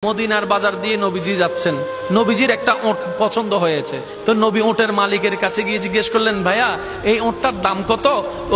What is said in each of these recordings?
মদিনার বাজার দিয়ে নবীজি যাচ্ছেন, নবীজির একটা ওট পছন্দ হয়েছে। তো নবী ওটের মালিকের কাছে গিয়ে জিজ্ঞেস করলেন, ভাইয়া এই ওটটার দাম কত?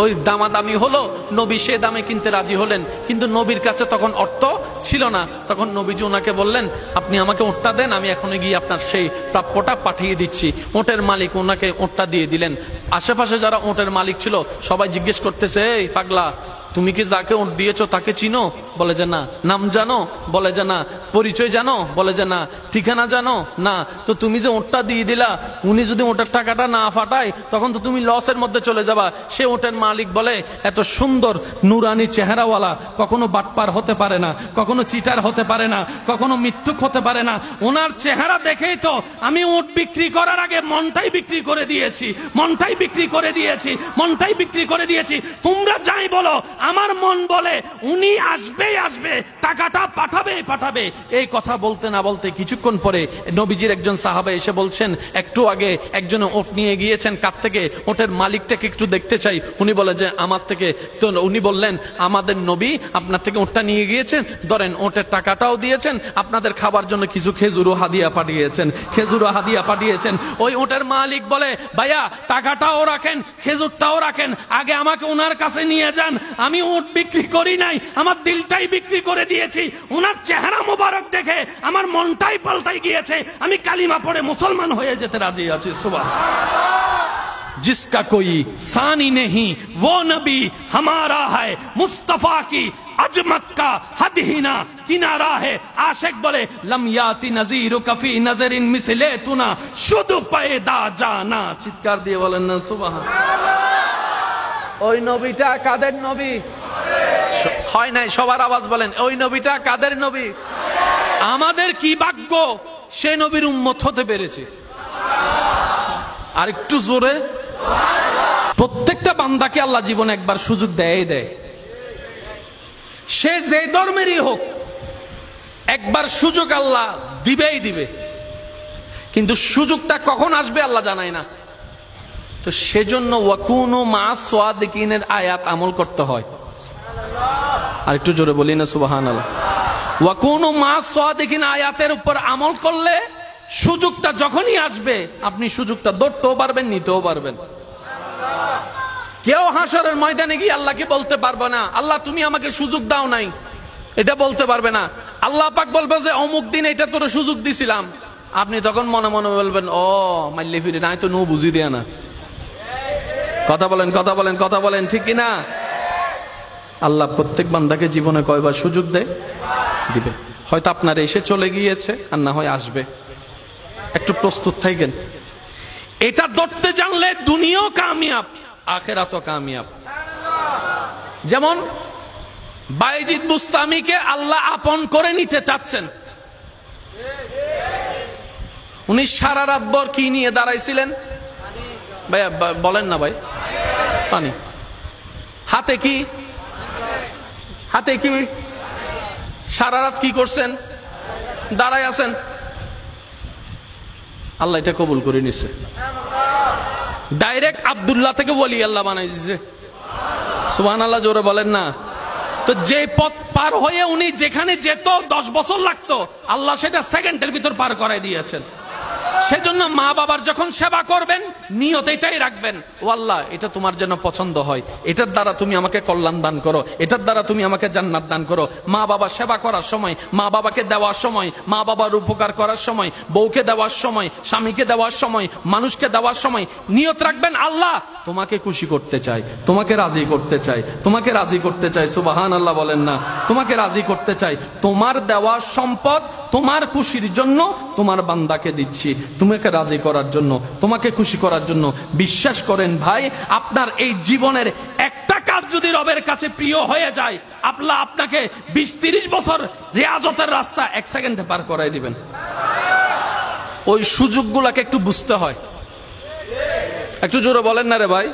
ওই দামাদামি হলো, নবী সে দামে কিনতে রাজি হলেন, কিন্তু নবীর কাছে তখন অর্থ ছিল না। তখন নবীজি ওনাকে বললেন, আপনি আমাকে ওটটা দেন, আমি এখন গিয়ে আপনার সেই প্রাপ্যটা পাঠিয়ে দিচ্ছি। ওটের মালিক ওনাকে ওটটা দিয়ে দিলেন। আশেপাশে যারা ওটের মালিক ছিল সবাই জিজ্ঞেস করতেছে, এই পাগলা, তুমি কি যাকে ওট দিয়েছো তাকে চিনো? বলে যে না। নাম জানো? বলে যে না। পরিচয় জানো? বলে যে না। ঠিকানা জানো? না। তো তুমি যে ওটটা দিয়ে দিলা, উনি যদি ওটার টাকাটা না ফাটায় তখন তো তুমি লসের মধ্যে চলে যাবা। সে ওটের মালিক বলে, এত সুন্দর নুরানি চেহারাওয়ালা কখনো বাটপার হতে পারে না, কখনো চিটার হতে পারে না, কখনো মিথ্যুক হতে পারে না। ওনার চেহারা দেখেই তো আমি ওট বিক্রি করার আগে মনটাই বিক্রি করে দিয়েছি, মনটাই বিক্রি করে দিয়েছি, মনটাই বিক্রি করে দিয়েছি। তোমরা যাই বলো, আমার মন বলে উনি আসবেই আসবে, টাকাটা পাঠাবেই পাঠাবে। এই কথা বলতে না বলতে কিছুক্ষণ পরে নবীজির একজন সাহাবা এসে বলছেন, একটু আগে একজন ওট নিয়ে গিয়েছেন, কাছ থেকে ওটের মালিকটাকে একটু দেখতে চাই। উনি বলে যে আমার থেকে। তো উনি বললেন, আমাদের নবী আপনার থেকে ওটটা নিয়ে গিয়েছেন, ধরেন ওটের টাকাটাও দিয়েছেন, আপনাদের খাবার জন্য কিছু খেজুরও হাদিয়া পাঠিয়েছেন, খেজুরও হাদিয়া পাঠিয়েছেন। ওই ওটের মালিক বলে, ভাইয়া টাকাটাও রাখেন, খেজুরটাও রাখেন, আগে আমাকে ওনার কাছে নিয়ে যান। আমি উট বিক্রি করি নাই, আমার দিলটাই বিক্রি করে দিয়েছি। ওনার চেহারা মোবারক দেখে আমার মনটাই পাল্টাই গিয়েছে, আমি কালিমা পড়ে মুসলমান হয়ে যেতে রাজি আছি। সুবহানাল্লাহ। जिसका कोई सानी नहीं वो नबी हमारा है, मुस्तफा की अजमत का हद ही ना किनारा है। आशिक बोले, लम याति नजीर कफी नजरिन मिसले तुना शुद्ध पैदा जाना। चित्कार दिए बोलेन ना सुबहानाल्लाह। ওই নবীটা কাদের নবী? হয় নাই, সবার আওয়াজ বলেন, ওই নবীটা কাদের নবী? আমাদের কি ভাগ্য সেই নবীর উম্মত হতে পেরেছে। আর একটু জোরে। প্রত্যেকটা বান্দাকে আল্লাহ জীবনে একবার সুযোগ দেয়। সে যে ধর্মেরই হোক, একবার সুযোগ আল্লাহ দিবেই দিবে, কিন্তু সুযোগটা কখন আসবে আল্লাহ জানায় না। তো সেজন্য ওয়াকুনু মা সাদিকিনের আয়াত আমল করতে হয়। আর একটু জোরে বলি না সুবহানাল্লাহ। ওয়াকুনু মা সাদিকিন আয়াতের উপর আমল করলে সুযোগটা যখনই আসবে আপনি সুযোগটা ধরতেও পারবেন, নিতেও পারবেন। কেউ হাসরের ময়দানে গিয়ে আল্লাহকে বলতে পারবে না, আল্লাহ তুমি আমাকে সুযোগ দাও নাই, এটা বলতে পারবে না। আল্লাহ পাক বলবে যে অমুক দিন এটা তোর সুযোগ দিছিলাম। আপনি তখন মনে মনে বলবেন, ও মাইলে ফিরে নাই তো নো বুঝি দেয়া না। কথা বলেন, কথা বলেন, কথা বলেন, ঠিক কিনা? আল্লাহ প্রত্যেক বান্দাকে জীবনে কয়বার সুযোগ দেয়? দিবে। হয়তো আপনার এসে চলে গিয়েছে, আর না হয় আসবে। একটু প্রস্তুত থাকেন। এটা ধরতে জানলে দুনিয়াও কামিয়াব, আখিরাতও কামিয়াব। যেমন বায়েজিদ বুস্তামিকে আল্লাহ আপন করে নিতে চাচ্ছেন। উনি সারা রাত ভর কি নিয়ে দাঁড়াইছিলেন? ভাই বলেন না ভাই। পানি। হাতে কি? হাতে কি? সারা রাত কি করছেন? দাঁড়ায় আছেন। আল্লাহ এটা কবুল করে নিছে। ডাইরেক্ট আব্দুল্লাহ থেকে ওলি আল্লাহ বানাই দিছে। সুবহানাল্লাহ, জোরে বলেন না। তো যে পথ পার হয়ে উনি যেখানে যেত 10 বছর লাগতো, আল্লাহ সেটা সেকেন্ডের ভিতর পার করাই দিয়েছেন। সেজন্য মা বাবার যখন সেবা করবেন নিয়ত এটাই রাখবেন, ও আল্লাহ এটা তোমার জন্য পছন্দ হয়, এটার দ্বারা তুমি আমাকে কল্যাণ দান করো, এটার দ্বারা তুমি আমাকে জান্নাত দান করো। মা বাবা সেবা করার সময়, মা বাবাকে দেওয়ার সময়, মা বাবার উপকার করার সময়, বউকে দেওয়ার সময়, স্বামীকে দেওয়ার সময়, মানুষকে দেওয়ার সময় নিয়ত রাখবেন, আল্লাহ তোমাকে খুশি করতে চাই, তোমাকে রাজি করতে চাই, তোমাকে রাজি করতে চাই। সুবহানাল্লাহ বলেন না। তোমাকে রাজি করতে চাই, তোমার দেওয়া সম্পদ তোমার খুশির জন্য তোমার বান্দাকে দিচ্ছি, তোমাকে রাজি করার জন্য, তোমাকে খুশি করার জন্য। বিশ্বাস করেন ভাই, আপনার এই জীবনের একটা কাজ যদি রবের কাছে প্রিয় হয়ে যায়, আল্লাহ আপনাকে 20-30 বছর রিয়াজতের রাস্তা 1 সেকেন্ডে পার করাই দিবেন। ওই সুযোগগুলোকে একটু বুঝতে হয়। একটু জোরে বলেন না রে ভাই।